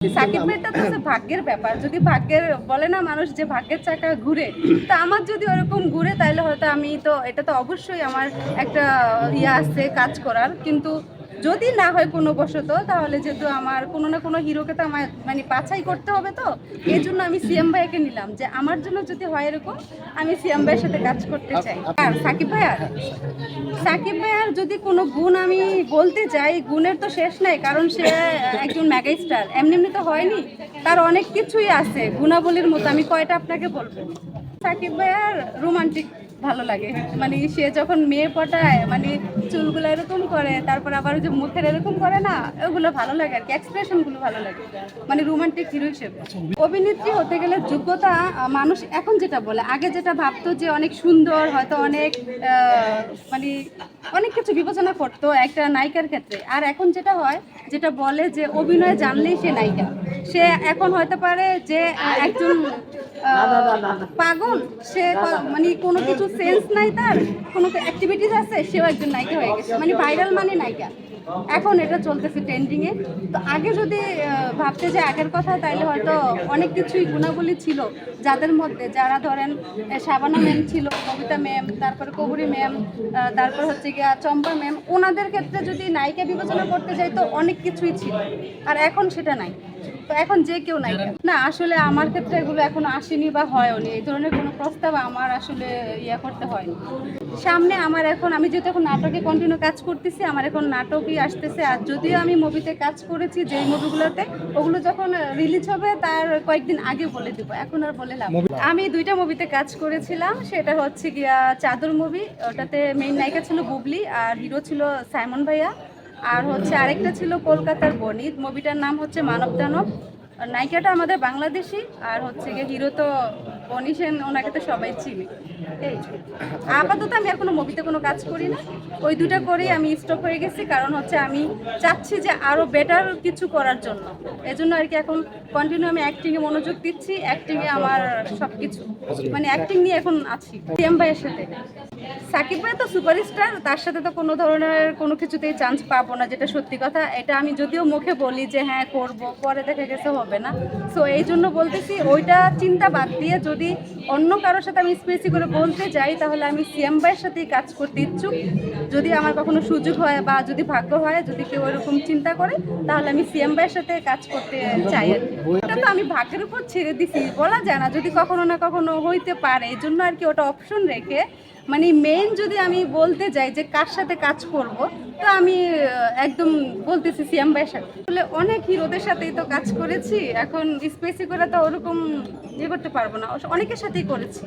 সাকিব ভাইটা তো ভাগ্যের ব্যাপার। যদি ভাগ্যের বলে না মানুষ যে ভাগ্যের চাকা ঘুরে, তো আমার যদি ওরকম ঘুরে তাহলে হয়তো আমি তো এটা তো অবশ্যই আমার একটা ইয়ে আছে কাজ করার। কিন্তু যদি না হয় কোনো বশত, তাহলে যেহেতু আমার কোনো না কোনো হিরোকে তো আমার মানে বাছাই করতে হবে, তো এই জন্য আমি সিএম ভাইকে নিলাম যে আমার জন্য যদি হয় এরকম, আমি সিএম ভাইয়ের সাথে কাজ করতে চাই। আর সাকিব ভাইয়ার যদি কোনো গুণ আমি বলতে যাই, গুণের তো শেষ নাই, কারণ সে একজন মেগা স্টার, এমনি এমনি তো হয়নি, তার অনেক কিছুই আছে গুণাবলীর মতো। আমি কয়টা আপনাকে বলবো। সাকিব ভাইয়ার রোমান্টিক ভালো লাগে, মানে সে যখন মেয়ে পটায়, মানে চুলগুলো এরকম করে, তারপর আবার যে মুখের এরকম করে না, ওগুলো ভালো লাগে আর কি, এক্সপ্রেশনগুলো ভালো লাগে, মানে রোমান্টিক হিরো হিসেবে। অভিনেত্রী হতে গেলে যোগ্যতা মানুষ এখন যেটা বলে, আগে যেটা ভাবতো যে অনেক সুন্দর, হয়তো অনেক মানে অনেক কিছু বিবেচনা করতো একটা নায়িকার ক্ষেত্রে, আর এখন যেটা হয়, যেটা বলে যে অভিনয় জানলেই সে নায়িকা। সে এখন হতে পারে যে একজন পাগল, সে মানে কোনো কিছু সেন্স নাই, তার কোনো অ্যাক্টিভিটিস আছে, সেও একজন নায়িকা হয়ে গেছে, মানে ভাইরাল মানে নায়িকা। এখন এটা চলতেছে ট্রেন্ডিংয়ে। তো আগে যদি ভাবতে যে আগের কথা, তাইলে হয়তো অনেক কিছুই গুণাবলী ছিল যাদের মধ্যে, যারা ধরেন শাবানা ম্যাম ছিল, কবিতা ম্যাম, তারপরে কবরী ম্যাম, তারপর হচ্ছে গিয়া চম্পা ম্যাম, ওনাদের ক্ষেত্রে যদি নায়িকা বিবেচনা করতে যাই তো অনেক কিছুই ছিল, আর এখন সেটা নাই। তো এখন যে কেউ নায়িকা না, আসলে আমার ক্ষেত্রে এগুলো এখনো আসেনি বা হয়নি, এই ধরনের কোনো প্রস্তাব আমার আসলে ইয়ে করতে হয়নি। সামনে আমার এখন, আমি যেহেতু এখন নাটকে কন্টিনিউ কাজ করতেছি, আমার এখন নাটকই আসতেছে। আর যদিও আমি মুভিতে কাজ করেছি, যেই মুভিগুলোতে, ওগুলো যখন রিলিজ হবে তার কয়েকদিন আগে বলে দেবো, এখন আর বলে লাভ। আমি দুইটা মুভিতে কাজ করেছিলাম, সেটা হচ্ছে গিয়া চাদর মুভি, ওটাতে মেইন নায়িকা ছিল বুবলি আর হিরো ছিল সাইমন ভাইয়া। আর হচ্ছে আরেকটা ছিল কলকাতার বনিত, মুভিটার নাম হচ্ছে মানব দানব। নায়িকাটা আমাদের বাংলাদেশি, আর হচ্ছে গিয়ে হিরো তো বনি সেন, ওনাকে তো সবাই চিনি। এই আপাতত আমি এখনো মুভিতে কোনো কাজ করি না, ওই দুটা করেই আমি স্টপ হয়ে গেছি, কারণ হচ্ছে আমি চাচ্ছি যে আরো বেটার কিছু করার জন্য। এজন্য আর কি এখন কন্টিনিউ আমি অ্যাক্টিংয়ে মনোযোগ দিচ্ছি, অ্যাক্টিংয়ে আমার সব কিছু, মানে অ্যাক্টিং নিয়ে এখন আছি সিএম ভাইয়ের সাথে। সাকিব ভাই তো সুপারস্টার, তার সাথে তো কোনো ধরনের কোনো কিছুতেই চান্স পাবো না, যেটা সত্যি কথা। এটা আমি যদিও মুখে বলি যে হ্যাঁ করব, পরে দেখা গেছে হবে না। সো এই জন্য বলতেছি, ওইটা চিন্তা বাদ দিয়ে যদি অন্য কারোর সাথে আমি স্পেসি করে বলতে যাই, তাহলে আমি সিএম ভাইয়ের সাথেই কাজ করতে ইচ্ছুক। যদি আমার কখনো সুযোগ হয় বা যদি ভাগ্য হয়, যদি কেউ এরকম চিন্তা করে, তাহলে আমি সিএম ভাইয়ের সাথে কাজ করতে চাই আর কি। এটা তো আমি ভাগ্যের উপর ছেড়ে দিছি, বলা যায় না, যদি কখনো না কখনো হইতে পারে, এই জন্য আর কি ওটা অপশন রেখে, মানে মেইন যদি আমি বলতে যাই যে কার সাথে কাজ করব, তো আমি একদম বলতেছি সিএম ভাইয়ের সাথে। আসলে অনেক হিরোদের সাথেই তো কাজ করেছি, এখন স্পেসি করে তো ওরকম ইয়ে করতে পারবো না, অনেকের সাথেই করেছি।